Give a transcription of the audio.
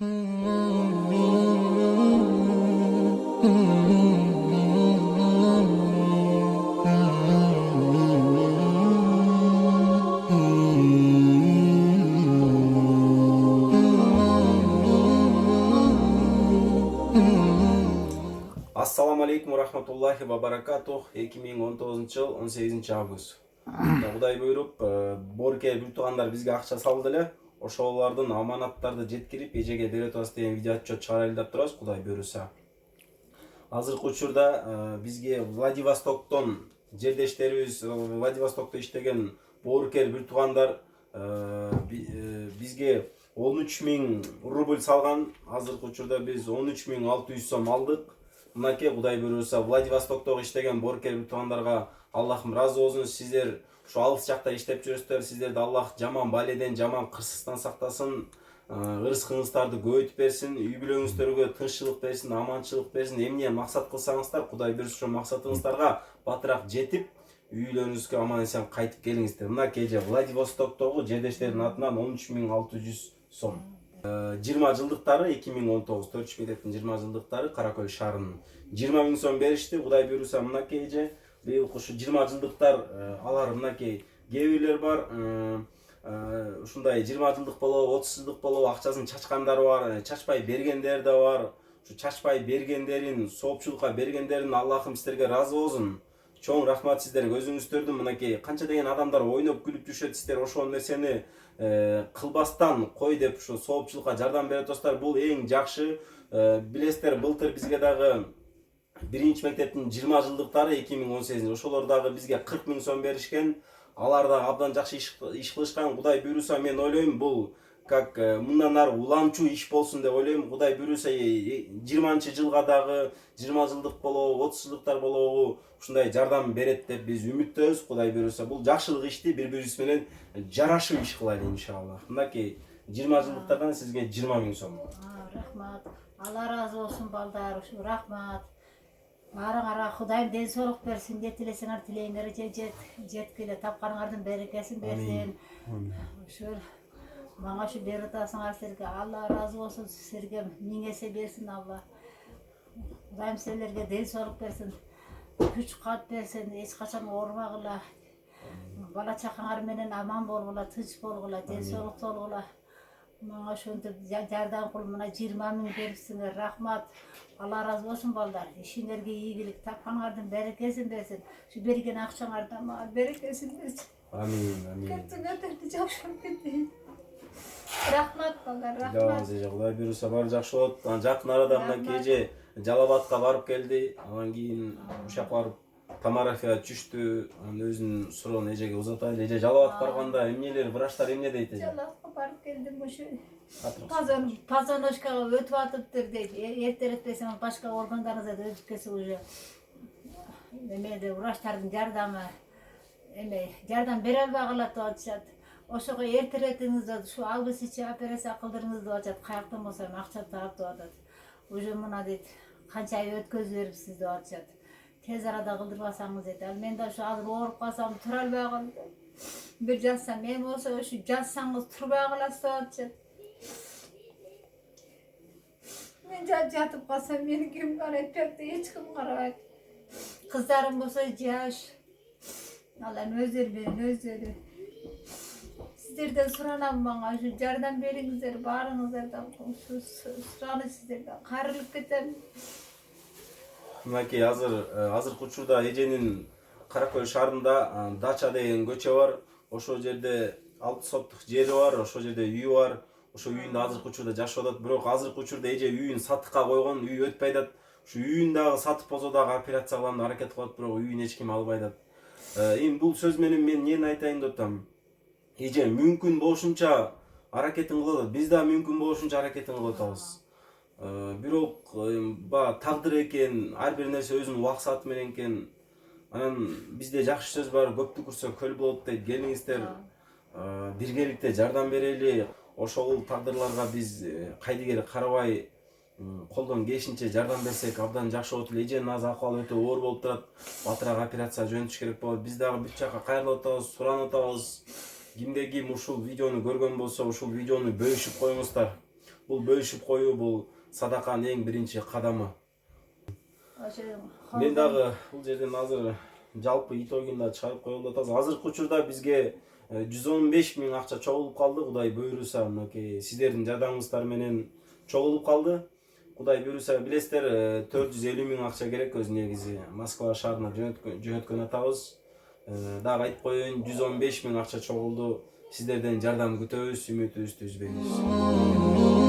Assalamu alaikum рахматуллахи ва баракатух. 2019 жыл 18 август. Кудай буйруп, борке бир туугандар бизге акча салды эле. Ошолордун аманаттарды жеткирип, эжеге бере атабыз деген видео отчет чыгарайлы деп турабыз, Кудай буйруса. Азыркы учурда бизге Владивостоктон жердештерибиз, Владивостокто иштеген боорукер бир туугандар бизге 13.000 рубль салган. Азыркы учурда биз 13.600 сом алдык. Мынакей Кудай буйруса Владивостоктогу иштеген боорукер бир туугандарга Аллахым разы болсун. Сиздер ушу алыс жакта иштеп жүрөсүздөр. Сиздерди Аллах жаман баледен, жаман кырсыздан сактасын. Ырыс-кылычтарды көбөйтүп берсин, үй бүлөңүздөргө тынччылык берсин, аманчылык берсин. Эмне максат кылсаңыздар, Кудай буйруса ошо максатыңыздарга батыраак жетип, үйлөрүңүзгө аман эсен кайтып келиңиздер. Мынакей же Владивостоктогу жердештердин атынан 13.600 сом. 20 жылдыктары 2019 төртүш мектептин 20 жылдыктары Каракөл шаарынын 20.000 сом беришти. Кудай буйруса мынакей же быйыл ушу 20 жылдыктар алар мынакей кээ бирлер бар. Ушундай 20 жылдык болобу, 30 жылдык болобу акчасын чачкандар бар, чачпай бергендер да бар. Ушу чачпай бергендерин, соопчулукка бергендерин Аллахым сиздерге разы болсун. Чоң рахмат сиздерге. Өзүңүздөрдүн мынакей канча деген адамдар ойноп күлүп жүрүшөт. Сиздер ошол нерсени кылбастан кой деп ушу соопчулукка жардам берип атасыздар. Бул эң жакшы. Билесиздер, былтыр бизге дагы биринчи мектептин 20 жылдыктары 2018 ошолор дагы бизге 40.000 сом беришкен. Алар да абдан жакшы иш кылышкан. Кудай буйруса мен ойлойм, бул как мындан ары уламчуу иш болсун деп ойлойм. Кудай буйруса 20-жылга дагы 20 жылдык болобу, 30 жылдыктар болобу ушундай жардам берет деп биз үмүттөбүз. Кудай буйруса бул жакшылык ишти бири-бирибиз менен жарашып иш кылайлы иншаллах. Мынакей 20 жылдыктардан сизге 20.000 сом. Рахмат. Алла разы болсун балдар, ушу рахмат. Барыңарга Кудайым ден соолук берсин, не тилесеңер тилейиңер жеткиле, тапканыңардын берекесин берсин. Ошол мага ушу берип атасыңар силерге. Алла разы болсун, силерге миң эсе берсин Алла. Кудайым силерге ден соолук берсин, күч кат берсин, эч качан оорубагыла. Бала чакаңар менен аман болгула, тынч болгула, ден соолук болгула. Мага ошентип жардам кылып мына 20.000 берипсиңер. Рахмат. Алла разы болсун балдар. Ишиңерге ийгилик, тапканыңардын берекесин берсин. Ушу берген акчаңардан мага берекесин берсин. Амин, амин. Кеттиңерди жакшырып кетти. Рахмат балдар, рахмат. Кудай буйруса баары жакшы болот. Жакын арада мынакей же Жалалабадка барып келди. Анан кийин ушак барып томография түштү. Анан өзүнүн суроон эжеге узатайлы. Эже Жалалабадка барганда эмнелер, врачтар эмне дейт эже? Жалалабадка барып келдим, ушу Позвоночкага өтүп атыптыр дейт. Эртеретпесем башка органдарыңызда өтүп кетсе уже эмеде врачтардын жардамы жардам бере албагыла деп атышат. Ошого эртеретиңиз, ушу алгыс ичи операция кылдырыңыз деп атышат. Каяктан болсо акча таап деп атат. Уже мына дейт, канча ай өткөзүп берипсиз деп атышат. Тез арада кылдырбасаңыз дейт. Ал мен да ушу азыр ооруп калсам тура албай калдым. Бир жазсам, мен болсо ушу жазсаңыз турбай каласыз деп атышат. Мен жатып калсам мени ким карайт деп эч ким карабайт. Кыздарым болсо жаш. Алар өздөрү менен өздөрү. Сиздерден суранам, мага ушу жардам бериңиздер, баарыңыздардан ушу суранып сиздерден кайрылып кетем. Мынакей азыркы учурда эженин Каракөл шаарында Дача деген көчө бар. Ошол жерде 6 соттук жери бар, ошол жерде үйү бар. Ошо үйүндө азыркы учурда жашап атат. Бирок азыркы учурда эже үйүн сатыкка койгон, үй өтпөй атат. Ушу үйүн дагы сатып болсо дагы операция кылам деп аракет кылат, бирок үйүн эч ким албай атат. Эми бул сөз менен мен эмнени айтайын деп атам? Эже мүмкүн болушунча аракетин кылып атат. Биз да мүмкүн болушунча аракетин кылып атабыз. Бирок тагдыр экен, ар бир нерсе өзүнүн убакыты менен экен. Анан бизде жакшы сөз бар, көптү көрсө көл болот дейт. Келиңиздер, биргеликте жардам берели. Ошол тагдырларга биз кайдыгер карабай колдон келишинче жардам берсек абдан жакшы болот эле. Эженин азыр акыбалы өтө оор болуп турат. Батыраак операция жөнөтүш керек болот. Биз дагы бүт жакка кайрылып атабыз, суранып атабыз. Кимде ким ушул видеону көргөн болсо, ушул видеону бөлүшүп коюңуздар. бул бөлүшүп коюу бул садаканын эң биринчи кадамы. Ошо Мен дагы бул жерден азыр жалпы итогун да чыгарып коелу атабыз. Азыркы учурда бизге 115 миң акча чогулуп калды. Кудай буйруса, мынакей сиздердин жардамыңыздар менен чогулуп калды. Кудай буйруса, билесиздер, 450 миң акча керек өзү негизи. Москва шаарына жөнөткөн атабыз. Дагы айтып коеюн, 115 миң акча чогулду. Сиздерден жардам күтөбүз, үмүтүбүздү үзбөйбүз.